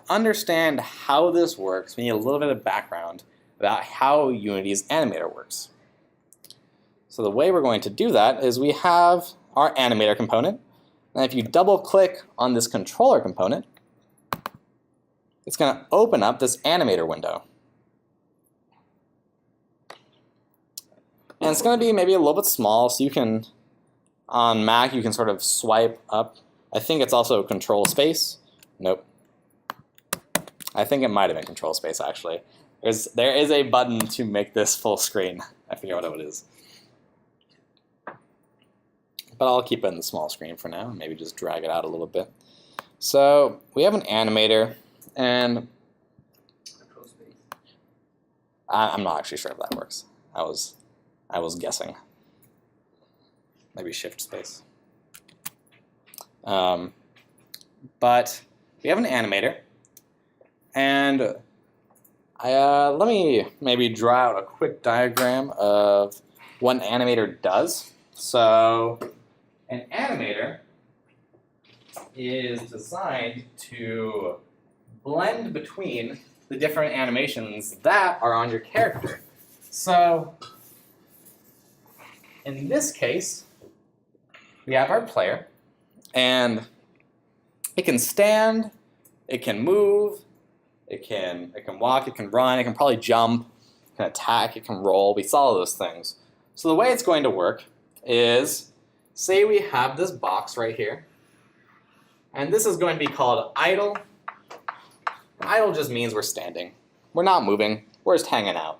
understand how this works, we need a little bit of background about how Unity's Animator works. So the way we're going to do that is we have our Animator component, and if you double-click on this controller component, it's going to open up this Animator window. And it's going to be maybe a little bit small, so you can, on Mac, you can sort of swipe up. I think it's also control space. Nope. I think it might have been control space, actually. There is a button to make this full screen. I forget what it is. But I'll keep it in the small screen for now, maybe just drag it out a little bit. So we have an Animator, and I'm not actually sure if that works. I was guessing. Maybe shift space. But we have an Animator, and let me maybe draw out a quick diagram of what an Animator does. So an Animator is designed to blend between the different animations that are on your character. So in this case, we have our player, and it can stand, it can move, it can walk, it can run, it can probably jump, it can attack, it can roll. We saw all those things. So the way it's going to work is, say we have this box right here, and this is going to be called idle. Idle just means we're standing. We're not moving, we're just hanging out.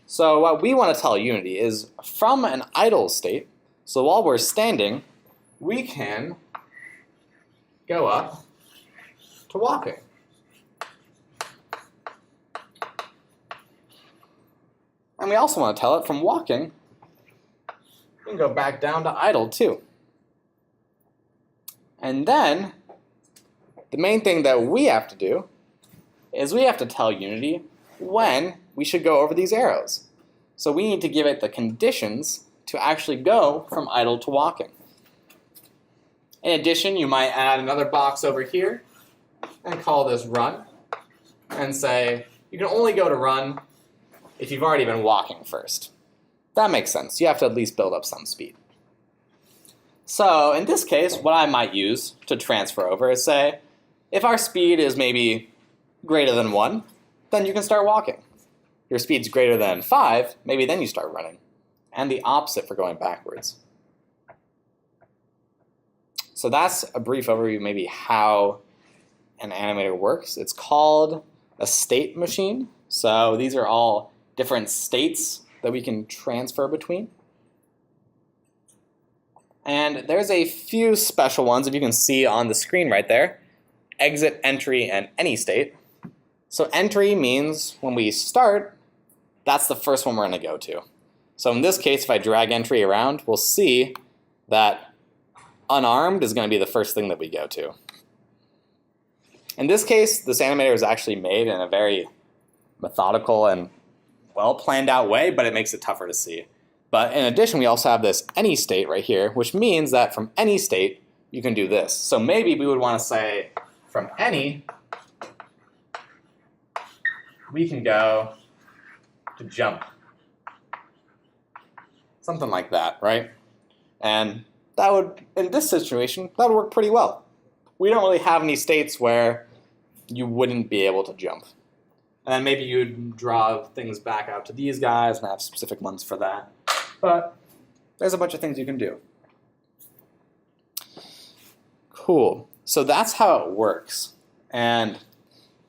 So what we want to tell Unity is from an idle state, so while we're standing, we can go up to walking. And we also want to tell it from walking, we can go back down to idle too. And then, the main thing that we have to do is we have to tell Unity when we should go over these arrows. So we need to give it the conditions to actually go from idle to walking. In addition, you might add another box over here and call this run and say you can only go to run if you've already been walking first. That makes sense. You have to at least build up some speed. So in this case, what I might use to transfer over is say, if our speed is maybe greater than 1, then you can start walking. Your speed's greater than 5, maybe then you start running. And the opposite for going backwards. So that's a brief overview maybe how an animator works. It's called a state machine. So these are all different states that we can transfer between. And there's a few special ones, if you can see on the screen right there. Exit, entry, and any state. So entry means when we start, that's the first one we're going to go to. So in this case, if I drag entry around, we'll see that unarmed is going to be the first thing that we go to. In this case, this animator is actually made in a very methodical and well planned out way, but it makes it tougher to see. But in addition, we also have this any state right here, which means that from any state, you can do this. So maybe we would want to say from any, we can go to jump. Something like that, right? And that would, in this situation, that would work pretty well. We don't really have any states where you wouldn't be able to jump. And then maybe you'd draw things back out to these guys and have specific ones for that. But there's a bunch of things you can do. Cool. So that's how it works. And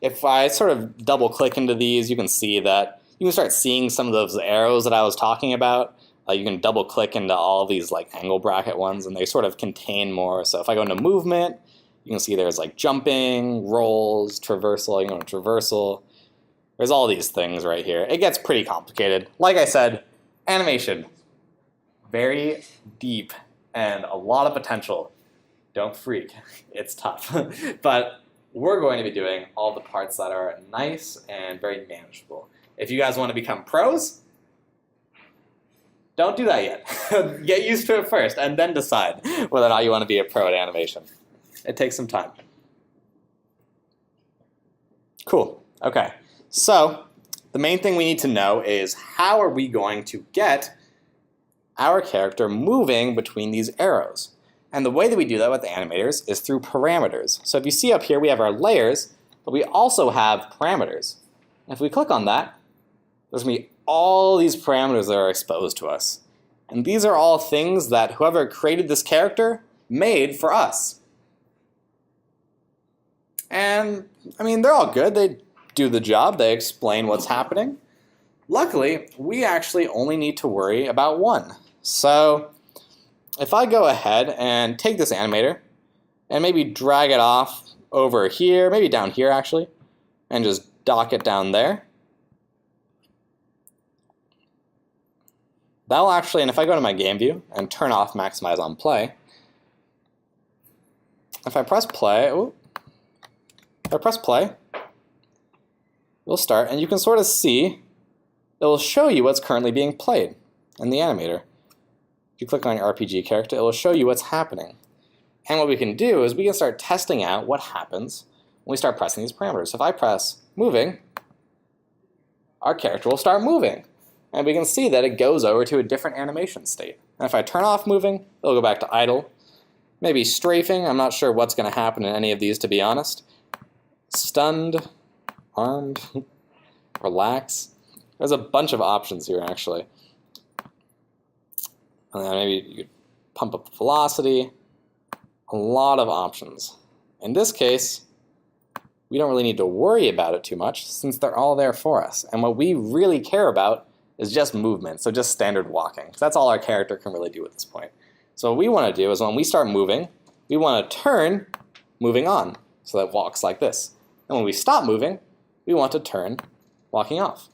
if I sort of double click into these, you can see that you can start seeing some of those arrows that I was talking about. You can double click into all of these like angle bracket ones, and they sort of contain more. So if I go into movement, you can see there's like jumping, rolls, traversal. You can go to traversal. There's all these things right here. It gets pretty complicated. Like I said, animation, very deep and a lot of potential. Don't freak, it's tough. But we're going to be doing all the parts that are nice and very manageable. If you guys want to become pros, don't do that yet. Get used to it first and then decide whether or not you want to be a pro at animation. It takes some time. Cool. Okay. So the main thing we need to know is how are we going to get our character moving between these arrows? And the way that we do that with animators is through parameters. So if you see up here, we have our layers, but we also have parameters. And if we click on that, there's going to be all these parameters that are exposed to us. And these are all things that whoever created this character made for us. And, I mean, they're all good. They do the job. They explain what's happening. Luckily, we actually only need to worry about one. So if I go ahead and take this animator and maybe drag it off over here, maybe down here actually, and just dock it down there, that'll actually, and if I go to my game view and turn off maximize on play, if I press play, we'll start, and you can sort of see, it will show you what's currently being played in the animator. If you click on your RPG character, it will show you what's happening. And what we can do is we can start testing out what happens when we start pressing these parameters. So if I press moving, our character will start moving. And we can see that it goes over to a different animation state. And if I turn off moving, it'll go back to idle. Maybe strafing, I'm not sure what's going to happen in any of these, to be honest. Stunned, armed, relax. There's a bunch of options here, actually. And then maybe you could pump up the velocity. A lot of options. In this case, we don't really need to worry about it too much since they're all there for us. And what we really care about is just movement, so just standard walking. So that's all our character can really do at this point. So what we want to do is when we start moving, we want to turn moving on, so that it walks like this. And when we stop moving, we want to turn walking off.